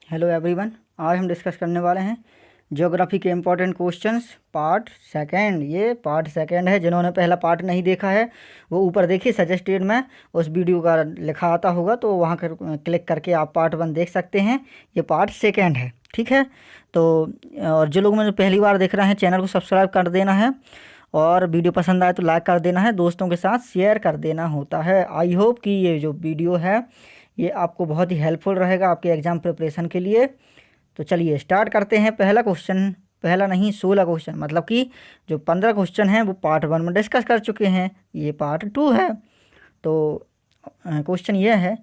Hello everyone. आज हम discuss करने वाले हैं ज्योग्राफी के इम्पोर्टेंट क्वेश्चंस पार्ट सेकंड। ये पार्ट सेकंड है। जिन्होंने पहला पार्ट नहीं देखा है वो ऊपर देखिए, सजेस्टेड में उस वीडियो का लिखा आता होगा, तो वहाँ कर क्लिक करके आप पार्ट 1 देख सकते हैं। ये पार्ट सेकंड है, ठीक है। तो और जो लोग मुझे पहली बार देख रहे हैं, चैनल को सब्सक्राइब कर देना है और वीडियो पसंद आए तो लाइक कर देना है, दोस्तों के साथ शेयर कर देना होता है। आई होप कि ये जो वीडियो है ये आपको बहुत ही हेल्पफुल रहेगा आपके एग्ज़ाम प्रिपरेशन के लिए। तो चलिए स्टार्ट करते हैं। पहला क्वेश्चन, पहला नहीं 16 क्वेश्चन, मतलब कि जो 15 क्वेश्चन हैं वो पार्ट 1 में डिस्कस कर चुके हैं, ये पार्ट 2 है। तो क्वेश्चन ये है,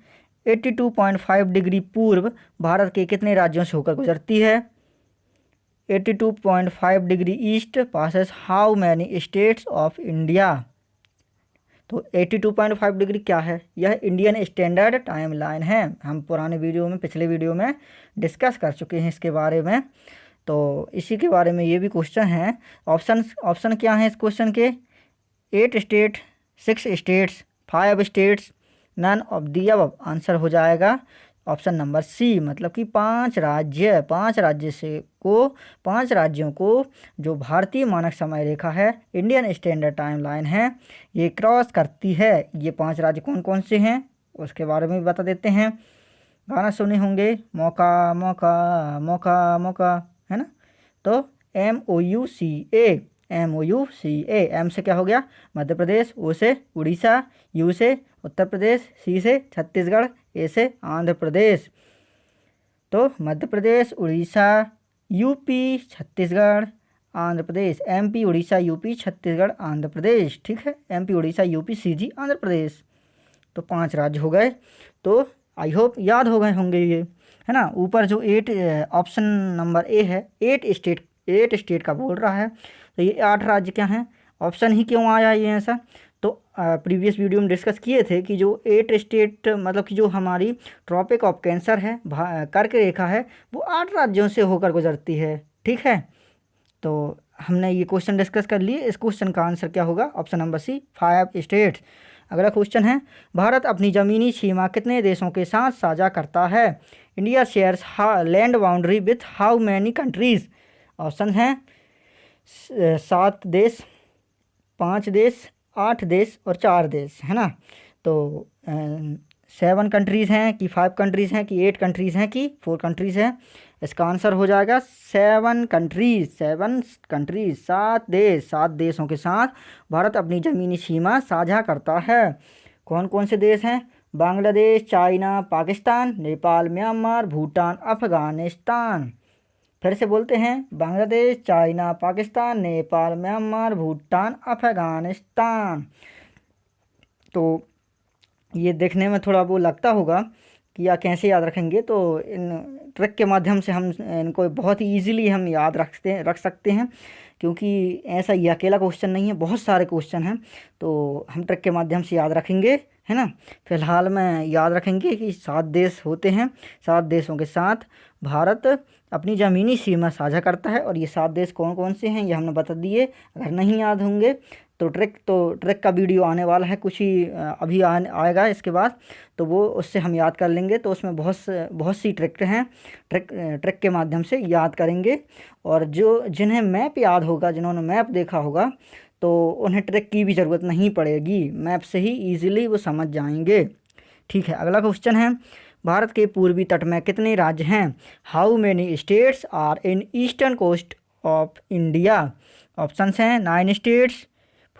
82.5 डिग्री पूर्व भारत के कितने राज्यों से होकर गुजरती है? 82.5 degree east passes how many states of India? तो 82.5 डिग्री क्या है? यह इंडियन स्टैंडर्ड टाइम लाइन है। हम पुराने वीडियो में, पिछले वीडियो में डिस्कस कर चुके हैं इसके बारे में, तो इसी के बारे में ये भी क्वेश्चन है। ऑप्शन क्या है इस क्वेश्चन के? 8 state, 6 states, 5 states, none of the above. Answer हो जाएगा ऑप्शन नंबर सी, मतलब कि 5 राज्य। 5 राज्यों को जो भारतीय मानक समय रेखा है, इंडियन स्टैंडर्ड टाइम लाइन है, ये क्रॉस करती है। ये 5 राज्य कौन कौन से हैं उसके बारे में भी बता देते हैं। गाना सुने होंगे, मौका मौका मौका मौका, है ना। तो MOUCA, MOUCA। एम से क्या हो गया? मध्य प्रदेश, ओ से उड़ीसा, यू से उत्तर प्रदेश, सी से छत्तीसगढ़, ए से आंध्र प्रदेश। तो Madhya Pradesh, Orissa, UP, Chhattisgarh, Andhra Pradesh. MP, Orissa, UP, Chhattisgarh, Andhra Pradesh, ठीक है। MP, Orissa, UP, CG, Andhra Pradesh. तो 5 राज्य हो गए। तो आई होप याद हो गए होंगे ये, है ना। ऊपर जो 8 ऑप्शन नंबर ए है, 8 स्टेट का बोल रहा है, तो ये 8 राज्य क्या हैं? ऑप्शन ही क्यों आया ये ऐसा? तो प्रीवियस वीडियो में डिस्कस किए थे कि जो 8 स्टेट, मतलब कि जो हमारी ट्रॉपिक ऑफ कैंसर है, कर्क रेखा है, वो 8 राज्यों से होकर गुजरती है, ठीक है। तो हमने ये क्वेश्चन डिस्कस कर लिए। इस क्वेश्चन का आंसर क्या होगा? Option number C, 5 states. अगला क्वेश्चन है, भारत अपनी ज़मीनी सीमा कितने देशों के साथ साझा करता है? India shares land boundary with how many countries? Option हैं 7 देश, 5 देश, 8 देश और 4 देश, है ना। तो 7 कंट्रीज़ हैं कि 5 कंट्रीज़ हैं कि 8 कंट्रीज़ हैं कि 4 कंट्रीज़ हैं? इसका आंसर हो जाएगा 7 कंट्रीज। 7 देशों के साथ भारत अपनी ज़मीनी सीमा साझा करता है। कौन कौन से देश हैं? Bangladesh, China, Pakistan, Nepal, Myanmar, Bhutan, Afghanistan. फिर से बोलते हैं, बांग्लादेश, चाइना, पाकिस्तान, नेपाल, म्यांमार, भूटान, अफगानिस्तान। तो ये देखने में थोड़ा वो लगता होगा कि या कैसे याद रखेंगे, तो इन ट्रिक के माध्यम से हम इनको बहुत ही ईजिली हम याद रख सकते हैं, क्योंकि ऐसा ये अकेला क्वेश्चन नहीं है, बहुत सारे क्वेश्चन हैं, तो हम ट्रिक के माध्यम से याद रखेंगे, है ना। फिलहाल में याद रखेंगे कि 7 देश होते हैं। 7 देशों के साथ भारत अपनी ज़मीनी सीमा साझा करता है, और ये 7 देश कौन कौन से हैं ये हमने बता दिए। अगर नहीं याद होंगे तो ट्रिक का वीडियो आने वाला है, कुछ ही अभी आएगा इसके बाद, तो वो उससे हम याद कर लेंगे। तो उसमें बहुत सी ट्रिक हैं, ट्रिक के माध्यम से याद करेंगे। और जिन्हें मैप याद होगा, जिन्होंने मैप देखा होगा, तो उन्हें ट्रिक की भी ज़रूरत नहीं पड़ेगी, मैप से ही ईजिली वो समझ जाएंगे, ठीक है। अगला क्वेश्चन है, भारत के पूर्वी तट में कितने राज्य हैं? How many states are in eastern coast of India? Options हैं 9 states,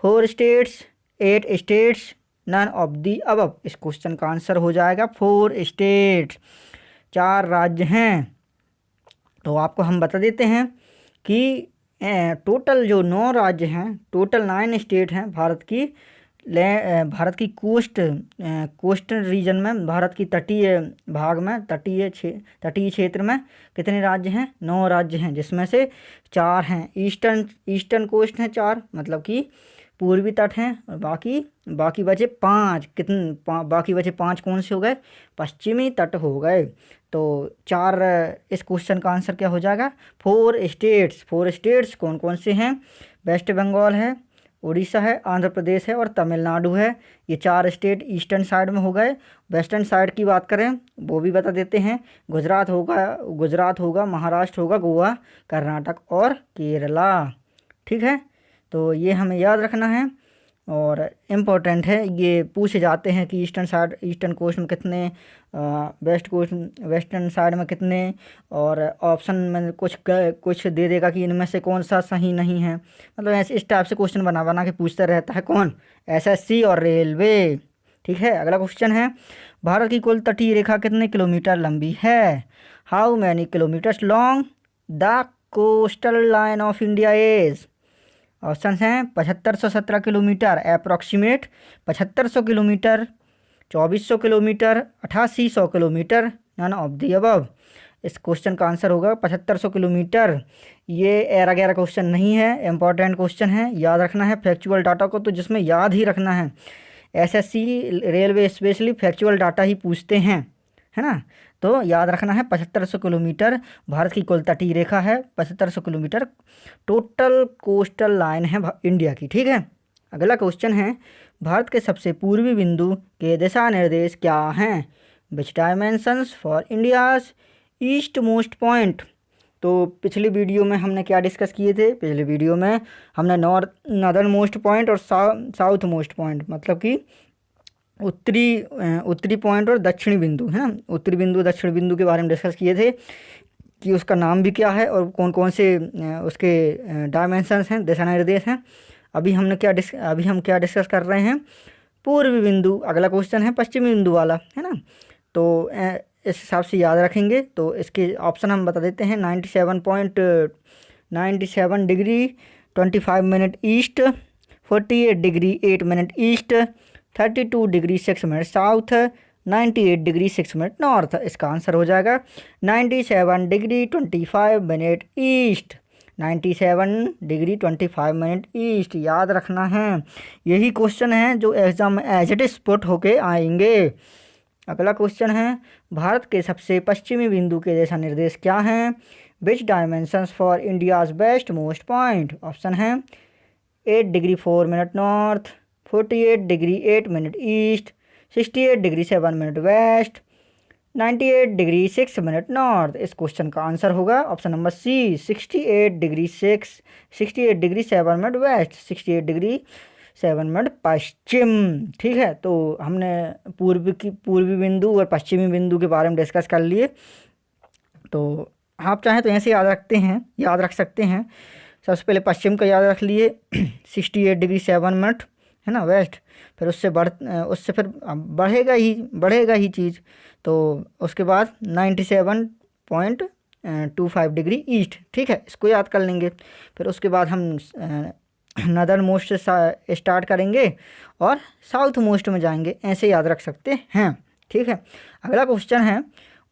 4 states, 8 states, none of the above. इस क्वेश्चन का आंसर हो जाएगा 4 स्टेट्स, 4 राज्य हैं। तो आपको हम बता देते हैं कि टोटल जो 9 राज्य हैं, टोटल 9 स्टेट हैं भारत की कोस्टल रीजन में, भारत की तटीय भाग में, तटीय क्षेत्र में कितने राज्य हैं? 9 राज्य हैं, जिसमें से 4 हैं ईस्टर्न कोस्ट हैं, 4 मतलब कि पूर्वी तट हैं, और बाकी बचे 5। बाकी बचे 5 कौन से हो गए? पश्चिमी तट हो गए। तो 4, इस क्वेश्चन का आंसर क्या हो जाएगा? 4 स्टेट्स। 4 स्टेट्स कौन कौन से हैं? वेस्ट बंगाल है, उड़ीसा है, आंध्र प्रदेश है और तमिलनाडु है। ये 4 स्टेट ईस्टर्न साइड में हो गए। वेस्टर्न साइड की बात करें वो भी बता देते हैं। गुजरात होगा, महाराष्ट्र होगा, गोवा, कर्नाटक और केरला। ठीक है, तो ये हमें याद रखना है और इम्पोर्टेंट है। ये पूछे जाते हैं कि ईस्टर्न कोस्ट में कितने, वेस्टर्न साइड में कितने, और ऑप्शन में कुछ दे देगा कि इनमें से कौन सा सही नहीं है। मतलब ऐसे इस टाइप से क्वेश्चन बना बना के पूछता रहता है कौन, एसएससी और रेलवे। ठीक है, अगला क्वेश्चन है, भारत की कुल तटीय रेखा कितने किलोमीटर लंबी है? How many kilometres long the coastal line of India is? Option हैं 7517 kilometre approximate, 7500 kilometre, 2400 kilometre, 8800 kilometre, none of the above. इस क्वेश्चन का आंसर होगा 7500 किलोमीटर। ये एरा गैरा क्वेश्चन नहीं है, इंपॉर्टेंट क्वेश्चन है, याद रखना है फैक्चुअल डाटा को, तो जिसमें याद ही रखना है। SSC railway specially factual data ही पूछते हैं, है ना। तो याद रखना है 7500 किलोमीटर भारत की कुल तटीय रेखा है, 7500 किलोमीटर टोटल कोस्टल लाइन है इंडिया की। ठीक है, अगला क्वेश्चन है, भारत के सबसे पूर्वी बिंदु के दिशा निर्देश क्या हैं? Which dimensions for India's east most point? तो पिछली वीडियो में हमने क्या डिस्कस किए थे? पिछले वीडियो में हमने नॉर्दर्न मोस्ट पॉइंट और साउथ मोस्ट पॉइंट, मतलब कि उत्तरी पॉइंट और दक्षिणी बिंदु, है ना, उत्तरी बिंदु दक्षिणी बिंदु के बारे में डिस्कस किए थे कि उसका नाम भी क्या है और कौन कौन से उसके डायमेंशंस हैं, दिशा निर्देश हैं। अभी हम क्या डिस्कस कर रहे हैं? पूर्वी बिंदु। अगला क्वेश्चन है पश्चिमी बिंदु वाला, है ना। तो इस हिसाब से याद रखेंगे। तो इसके ऑप्शन हम बता देते हैं, 97 degree 25 minute east, 48 degree 8 minute east, 32 degree 6 minute south, 98 degree 6 minute north. इसका आंसर हो जाएगा 97 degree 25 minute east, 97 degree 25 minute east. याद रखना है, यही क्वेश्चन है जो एग्जाम में एज इट इज पुट होके आएंगे। अगला क्वेश्चन है, भारत के सबसे पश्चिमी बिंदु के दिशा निर्देश क्या हैं? Which dimensions for India's west most point? Option है 8 degree 4 minute north, 48 degree 8 minute east, 68 degree 7 minute west, 98 degree 6 minute north. इस क्वेश्चन का आंसर होगा option number C, 68 degree 7 minute west, 68 degree 7 minute पश्चिम। ठीक है, तो हमने पूर्वी बिंदु और पश्चिमी बिंदु के बारे में डिस्कस कर लिए। तो आप चाहें तो ऐसे याद रख सकते हैं। सबसे पहले पश्चिम का याद रख लिए 68 डिग्री 7 मिनट, है ना, वेस्ट। फिर उससे फिर बढ़ेगा ही चीज़। तो उसके बाद 97.25 डिग्री ईस्ट। ठीक है, इसको याद कर लेंगे। फिर उसके बाद हम नदर्न मोस्ट से स्टार्ट करेंगे और साउथ मोस्ट में जाएंगे, ऐसे याद रख सकते हैं। ठीक है, अगला क्वेश्चन है,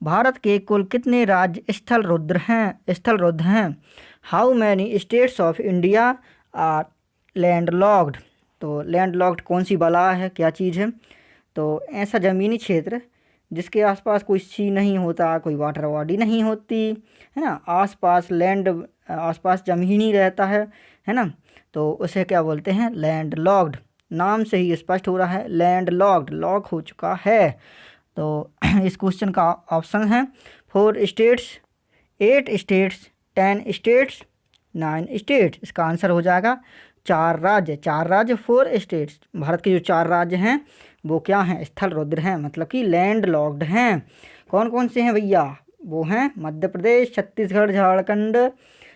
भारत के कुल कितने राज्य स्थलरुद्ध हैं? How many states of India are landlocked? तो लैंडलॉक्ड कौन सी बला है, क्या चीज़ है? तो ऐसा ज़मीनी क्षेत्र जिसके आसपास कोई सी नहीं होता, कोई वाटर बॉडी नहीं होती, है ना, आसपास ज़मीन ही रहता है ना, तो उसे क्या बोलते हैं? लैंडलॉक्ड। नाम से ही स्पष्ट हो रहा है, लैंडलॉक्ड, लॉक हो चुका है। तो इस क्वेश्चन का ऑप्शन है 4 स्टेट्स, 8 स्टेट्स, 10 स्टेट्स, 9 स्टेट्स। इसका आंसर हो जाएगा 4 राज्य, 4 स्टेट्स। भारत के जो 4 राज्य हैं वो क्या हैं? स्थलरुद्ध हैं, मतलब कि लैंड लॉक्ड हैं। कौन कौन से हैं भैया? वो हैं मध्य प्रदेश, छत्तीसगढ़, झारखंड,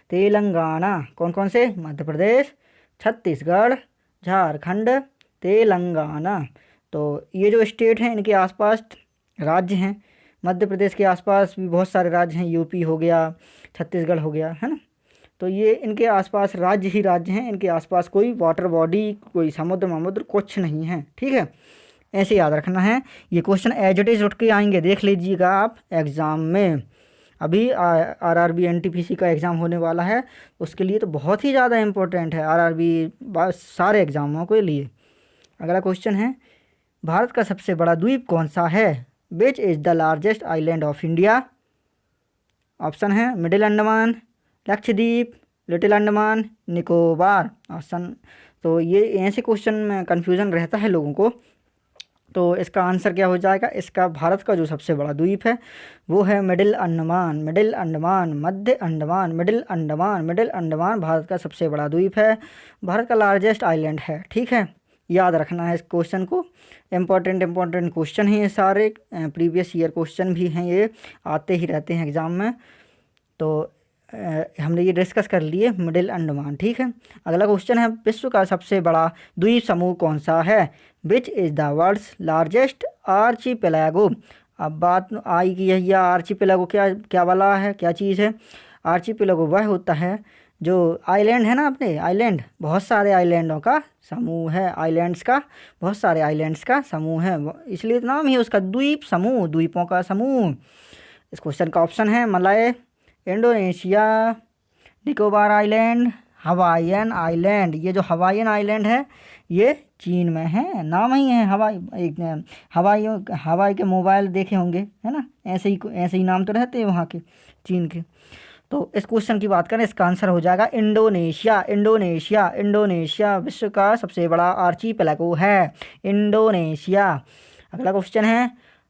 तेलंगाना। कौन कौन से? मध्य प्रदेश, छत्तीसगढ़, झारखंड, तेलंगाना। तो ये जो स्टेट हैं इनके आसपास राज्य हैं। मध्य प्रदेश के आसपास भी बहुत सारे राज्य हैं, यूपी हो गया, छत्तीसगढ़ हो गया, है ना। तो ये इनके आसपास राज्य हैं, इनके आसपास कोई वाटर बॉडी, कोई समुद्र कुछ नहीं है। ठीक है, ऐसे याद रखना है। ये क्वेश्चन एज इट इज उठ के आएंगे, देख लीजिएगा आप एग्ज़ाम में। अभी आरआरबी एनटीपीसी का एग्ज़ाम होने वाला है, उसके लिए तो बहुत ही ज़्यादा इम्पोर्टेंट है आरआरबी सारे एग्ज़ामों के लिए। अगला क्वेश्चन है, भारत का सबसे बड़ा द्वीप कौन सा है? Which is the largest island of India? Option है middle Andaman, Lakshadweep, little Andaman, Nicobar. Option तो ये ऐसे क्वेश्चन में कन्फ्यूज़न रहता है लोगों को। तो इसका आंसर क्या हो जाएगा? इसका भारत का जो सबसे बड़ा द्वीप है वो है मिडिल अंडमान। मिडिल अंडमान, मध्य अंडमान, मिडिल अंडमान, मिडिल अंडमान भारत का सबसे बड़ा द्वीप है, भारत का लार्जेस्ट आइलैंड है। ठीक है, याद रखना है इस क्वेश्चन को। इम्पोर्टेंट क्वेश्चन हैं ये सारे, प्रीवियस ईयर क्वेश्चन भी हैं, ये आते ही रहते हैं एग्ज़ाम में। तो हमने ये डिस्कस कर लिए मिडिल अंडमान। ठीक है, अगला क्वेश्चन है विश्व का सबसे बड़ा द्वीप समूह कौन सा है? Which is the world's largest archipelago. अब बात आई कि यह आर्चीपेलागो क्या वाला है, क्या चीज़ है? आर्चीपेलागो वह होता है जो आइलैंड है ना, अपने आइलैंड, बहुत सारे आइलैंडों का समूह है, आइलैंड्स का, बहुत सारे आइलैंड्स का समूह है, इसलिए नाम ही उसका द्वीप समूह, द्वीपों का समूह। इस क्वेश्चन का ऑप्शन है Malay, Indonesia, Nicobar island, Hawaiian island. ये जो हवाईयन आइलैंड है ये चीन में है, नाम ही है हवाई। एक हवाई के मोबाइल देखे होंगे, है ना, ऐसे ही नाम तो रहते हैं वहाँ के, चीन के। तो इस क्वेश्चन की बात करें, इसका आंसर हो जाएगा इंडोनेशिया। इंडोनेशिया, इंडोनेशिया विश्व का सबसे बड़ा आर्चीपेलागो है, इंडोनेशिया। अगला क्वेश्चन है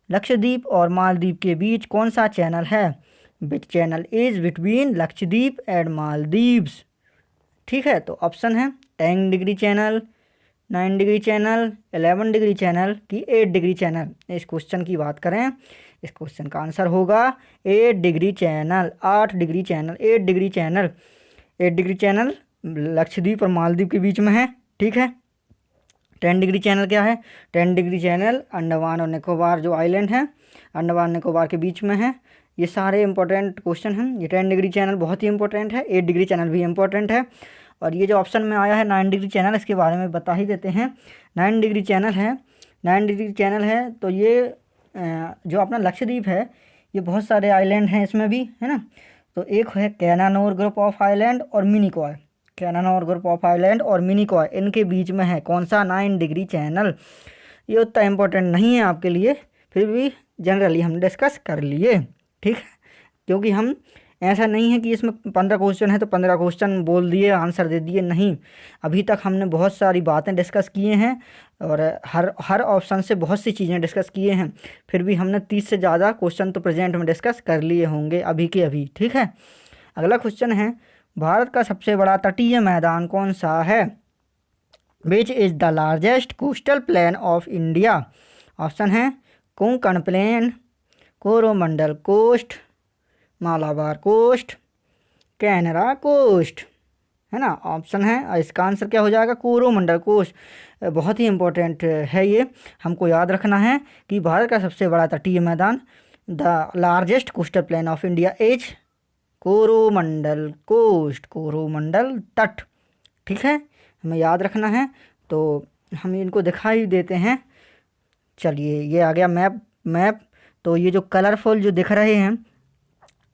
लक्षद्वीप और मालदीव के बीच कौन सा चैनल है? Which channel is between Lakshadweep and Maldives. ठीक है, तो ऑप्शन है 10 degree channel, 9 degree channel, 11 degree channel की 8 डिग्री चैनल। इस क्वेश्चन की बात करें, इस क्वेश्चन का आंसर होगा 8 degree channel, 8 degree channel, 8 degree channel. 8 degree channel Lakshadweep और मालदीव के बीच में है। ठीक है, 10 डिग्री चैनल क्या है? 10 डिग्री चैनल अंडमान और निकोबार जो आइलैंड है, अंडमान निकोबार के बीच में है। ये सारे इंपॉर्टेंट क्वेश्चन हैं। ये 10 डिग्री चैनल बहुत ही इंपॉर्टेंट है, 8 डिग्री चैनल भी इंपॉर्टेंट है। और ये जो ऑप्शन में आया है 9 डिग्री चैनल, इसके बारे में बता ही देते हैं। 9 डिग्री चैनल है, 9 डिग्री चैनल है तो ये जो अपना लक्षद्वीप है ये बहुत सारे आइलैंड हैं इसमें भी, है ना। तो एक है कैनानोर ग्रुप ऑफ आइलैंड और मिनिकॉय, कैनानोर ग्रुप ऑफ आइलैंड और मिनिकॉय, इनके बीच में है कौन सा? 9 डिग्री चैनल। ये उतना इम्पोर्टेंट नहीं है आपके लिए, फिर भी जनरली हम डिस्कस कर लिए। ठीक है, क्योंकि हम ऐसा नहीं है कि इसमें 15 क्वेश्चन है तो 15 क्वेश्चन बोल दिए, आंसर दे दिए, नहीं। अभी तक हमने बहुत सारी बातें डिस्कस किए हैं और हर ऑप्शन से बहुत सी चीज़ें डिस्कस किए हैं, फिर भी हमने 30 से ज़्यादा क्वेश्चन तो प्रेजेंट में डिस्कस कर लिए होंगे अभी के अभी। ठीक है, अगला क्वेश्चन है भारत का सबसे बड़ा तटीय मैदान कौन सा है? Which is the largest coastal plain of India. Option है Konkan plain, Coromandel coast, Malabar coast, Canara coast, है ना। ऑप्शन है, इसका आंसर क्या हो जाएगा? कोरोमंडल कोस्ट। बहुत ही इम्पोर्टेंट है ये, हमको याद रखना है कि भारत का सबसे बड़ा तटीय मैदान, the largest coastal plain of India is Coromandel coast, Coromandel तट। ठीक है, हमें याद रखना है। तो हम इनको दिखाई देते हैं। चलिए, ये आ गया मैप। तो ये जो कलरफुल जो दिख रहे हैं,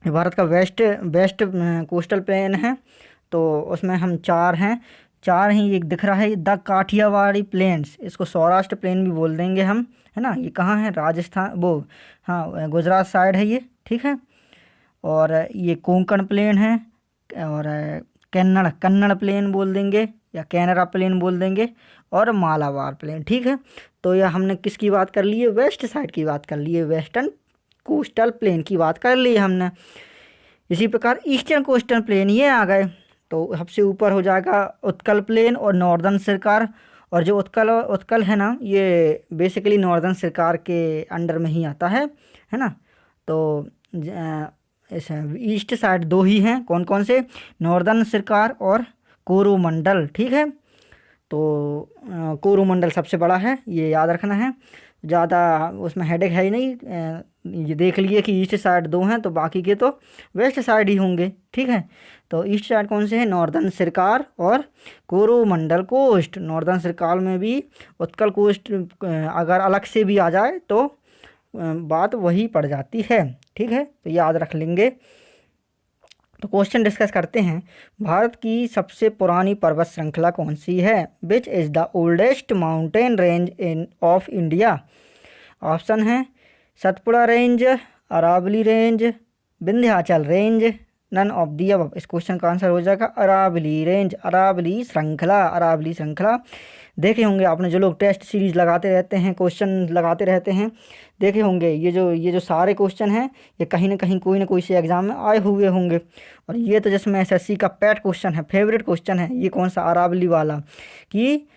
ये भारत का वेस्ट कोस्टल प्लेन है। तो उसमें हम 4 हैं, 4 ही एक दिख रहा है द काठियावाड़ी प्लेन्स, इसको सौराष्ट्र प्लेन भी बोल देंगे हम, है ना। ये कहाँ है? राजस्थान, वो हाँ गुजरात साइड है ये। ठीक है, और ये कोंकण प्लेन है, और कन्नड़ प्लेन बोल देंगे या कैनरा प्लेन बोल देंगे, और मालाबार प्लेन। ठीक है, तो यह हमने किसकी बात कर ली है? वेस्ट साइड की बात कर ली है, वेस्टर्न कोस्टल प्लेन की बात कर ली हमने। इसी प्रकार ईस्टर्न कोस्टल प्लेन ये आ गए, तो सबसे ऊपर हो जाएगा उत्कल प्लेन और नॉर्दर्न सरकार। और जो उत्कल है ना, ये बेसिकली नॉर्दर्न सरकार के अंडर में ही आता है ना। तो इस ईस्ट साइड 2 ही हैं, कौन कौन से? नॉर्दर्न सरकार और कोरोमंडल। ठीक है, तो कोरोमंडल सबसे बड़ा है, ये याद रखना है, ज़्यादा उसमें हेडेक है ही नहीं। ये देख लिए कि ईस्ट साइड 2 हैं, तो बाकी के तो वेस्ट साइड ही होंगे। ठीक है, तो ईस्ट साइड कौन से हैं? नॉर्दर्न सरकार और कोरोमंडल कोस्ट। नॉर्दर्न सरकार में भी उत्कल कोस्ट अगर अलग से भी आ जाए तो बात वही पड़ जाती है। ठीक है, तो याद रख लेंगे। तो क्वेश्चन डिस्कस करते हैं, भारत की सबसे पुरानी पर्वत श्रृंखला कौन सी है? Which is the oldest mountain range of India. Option है Satpura range, Aravalli range, Vindhyachal range, none of the above. इस क्वेश्चन का आंसर हो जाएगा अरावली रेंज, अरावली श्रृंखला, अरावली श्रृंखला। देखे होंगे आपने, जो लोग टेस्ट सीरीज लगाते रहते हैं, क्वेश्चन लगाते रहते हैं, देखे होंगे ये जो सारे क्वेश्चन हैं ये कहीं ना कोई से एग्जाम में आए हुए होंगे। और ये तो जिसमें एसएससी का पेट क्वेश्चन है, फेवरेट क्वेश्चन है ये, कौन सा, अरावली वाला, कि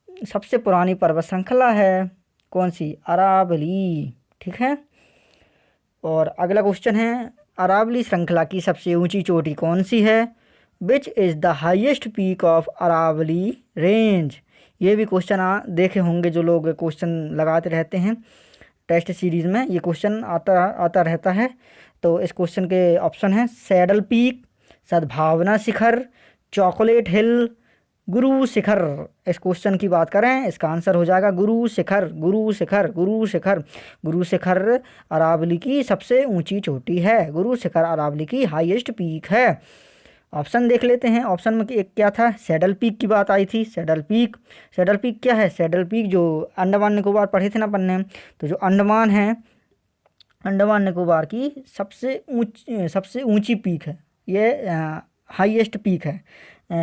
सबसे पुरानी पर्वत श्रृंखला है कौन सी, अरावली। ठीक है। और अगला क्वेश्चन है, अरावली श्रृंखला की सबसे ऊंची चोटी कौन सी है, which is the highest peak of Aravalli range. ये भी क्वेश्चन देखे होंगे, जो लोग क्वेश्चन लगाते रहते हैं टेस्ट सीरीज़ में, ये क्वेश्चन आता रहता है। तो इस क्वेश्चन के ऑप्शन हैं सैडल पीक, सद्भावना शिखर, चॉकलेट हिल, गुरु शिखर। इस क्वेश्चन की बात करें, इसका आंसर हो जाएगा गुरु शिखर, गुरु शिखर, गुरु शिखर। गुरु शिखर अरावली की सबसे ऊंची चोटी है, गुरु शिखर अरावली की हाईएस्ट पीक है। ऑप्शन देख लेते हैं। ऑप्शन में एक क्या था, सैडल पीक की बात आई थी। सैडल पीक, सैडल पीक क्या है, सैडल पीक जो अंडमान निकोबार पढ़े थे ना अपन ने, तो जो अंडमान है, अंडमान निकोबार की सबसे ऊंची पीक है ये, हाईएस्ट पीक है,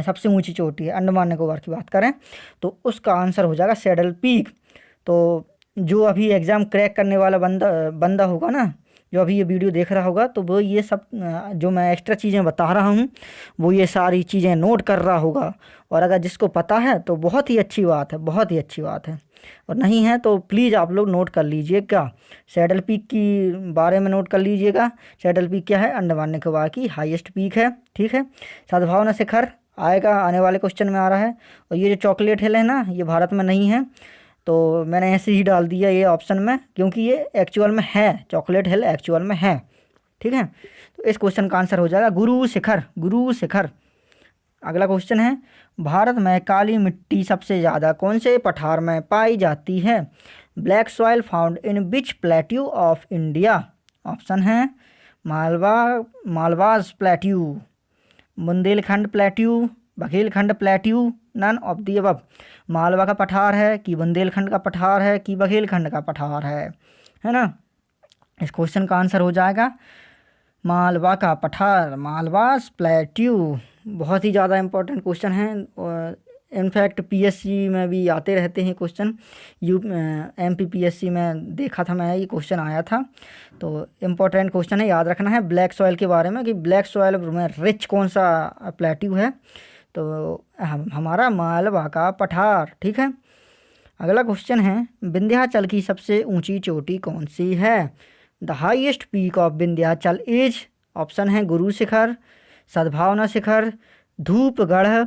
सबसे ऊंची चोटी है अंडमान निकोबार की बात करें तो उसका आंसर हो जाएगा सैडल पीक। तो जो अभी एग्ज़ाम क्रैक करने वाला बंदा होगा ना, जो अभी ये वीडियो देख रहा होगा, तो वो ये सब जो मैं एक्स्ट्रा चीज़ें बता रहा हूँ वो ये सारी चीज़ें नोट कर रहा होगा। और अगर जिसको पता है तो बहुत ही अच्छी बात है, बहुत ही अच्छी बात है। और नहीं है तो प्लीज़ आप लोग नोट कर लीजिएगा, सैडल पीक की बारे में नोट कर लीजिएगा। सैडल पीक क्या है, अंडमान निकोबार की हाईएस्ट पीक है। ठीक है। सद्भावना शिखर आएगा, आने वाले क्वेश्चन में आ रहा है। और ये जो चॉकलेट हिल है ना, ये भारत में नहीं है, तो मैंने ऐसे ही डाल दिया ये ऑप्शन में, क्योंकि ये एक्चुअल में है, चॉकलेट हिल एक्चुअल में है। ठीक है। तो इस क्वेश्चन का आंसर हो जाएगा गुरु शिखर, गुरु शिखर। अगला क्वेश्चन है, भारत में काली मिट्टी सबसे ज़्यादा कौन से पठार में पाई जाती है, black soil found in which plateau of India. Option है Malwa's plateau, Bundelkhand plateau, Baghelkhand plateau, none of the above. Malwa का पठार है कि बुंदेलखंड का पठार है कि बघेलखंड का पठार है ना। इस क्वेश्चन का आंसर हो जाएगा मालवा का पठार, मालवास प्लेट्यू। बहुत ही ज़्यादा इम्पोर्टेंट क्वेश्चन है, इनफैक्ट पीएससी में भी आते रहते हैं क्वेश्चन। MPPSC में देखा था मैं, ये क्वेश्चन आया था। तो इम्पोर्टेंट क्वेश्चन है, याद रखना है ब्लैक सॉइल के बारे में, कि ब्लैक सॉइल में रिच कौन सा प्लेट्यू है, तो हमारा मालवा का पठार। ठीक है। अगला क्वेश्चन है, विंध्याचल की सबसे ऊंची चोटी कौन सी है, the highest peak of Vindhyachal is. Option है Guru Shikhar, Sadbhavna Shikhar, Dhupgarh,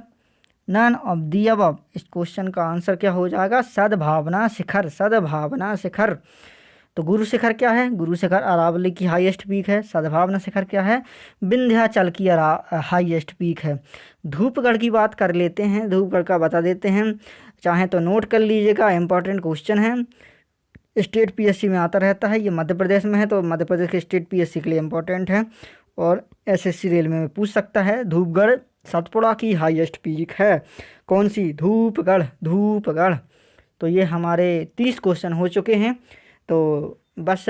none of the above. इस क्वेश्चन का आंसर क्या हो जाएगा, सद्भावना शिखर, सद्भावना शिखर। तो गुरु शिखर क्या है, गुरु शिखर अरावली की हाईएस्ट पीक है। सद्भावना शिखर क्या है, विंध्याचल की हाईएस्ट पीक है। धूपगढ़ की बात कर लेते हैं, धूपगढ़ का बता देते हैं, चाहे तो नोट कर लीजिएगा, इंपॉर्टेंट क्वेश्चन है, स्टेट पीएससी में आता रहता है। ये मध्य प्रदेश में है, तो मध्य प्रदेश के स्टेट पीएससी के लिए इम्पोर्टेंट है, और एसएससी रेलवे में पूछ सकता है। धूपगढ़ सतपुड़ा की हाईएस्ट पीक है, कौन सी, धूपगढ़, धूपगढ़। तो ये हमारे 30 क्वेश्चन हो चुके हैं। तो बस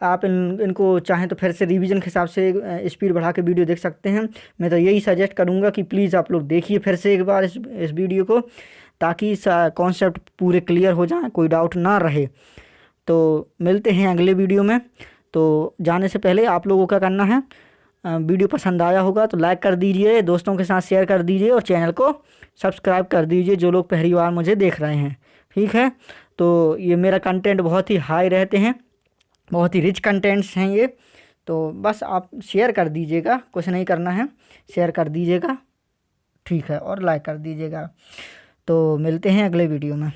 आप इनको चाहें तो फिर से रिवीजन के हिसाब से स्पीड बढ़ा के वीडियो देख सकते हैं। मैं तो यही सजेस्ट करूंगा कि प्लीज़ आप लोग देखिए फिर से एक बार इस वीडियो को, ताकि कॉन्सेप्ट पूरे क्लियर हो जाए, कोई डाउट ना रहे। तो मिलते हैं अगले वीडियो में। तो जाने से पहले आप लोगों का करना है, वीडियो पसंद आया होगा तो लाइक कर दीजिए, दोस्तों के साथ शेयर कर दीजिए, और चैनल को सब्सक्राइब कर दीजिए जो लोग पहली बार मुझे देख रहे हैं। ठीक है। तो ये मेरा कंटेंट बहुत ही हाई रहते हैं, बहुत ही रिच कंटेंट्स हैं ये। तो बस आप शेयर कर दीजिएगा, कुछ नहीं करना है, शेयर कर दीजिएगा। ठीक है। और लाइक कर दीजिएगा। तो मिलते हैं अगले वीडियो में।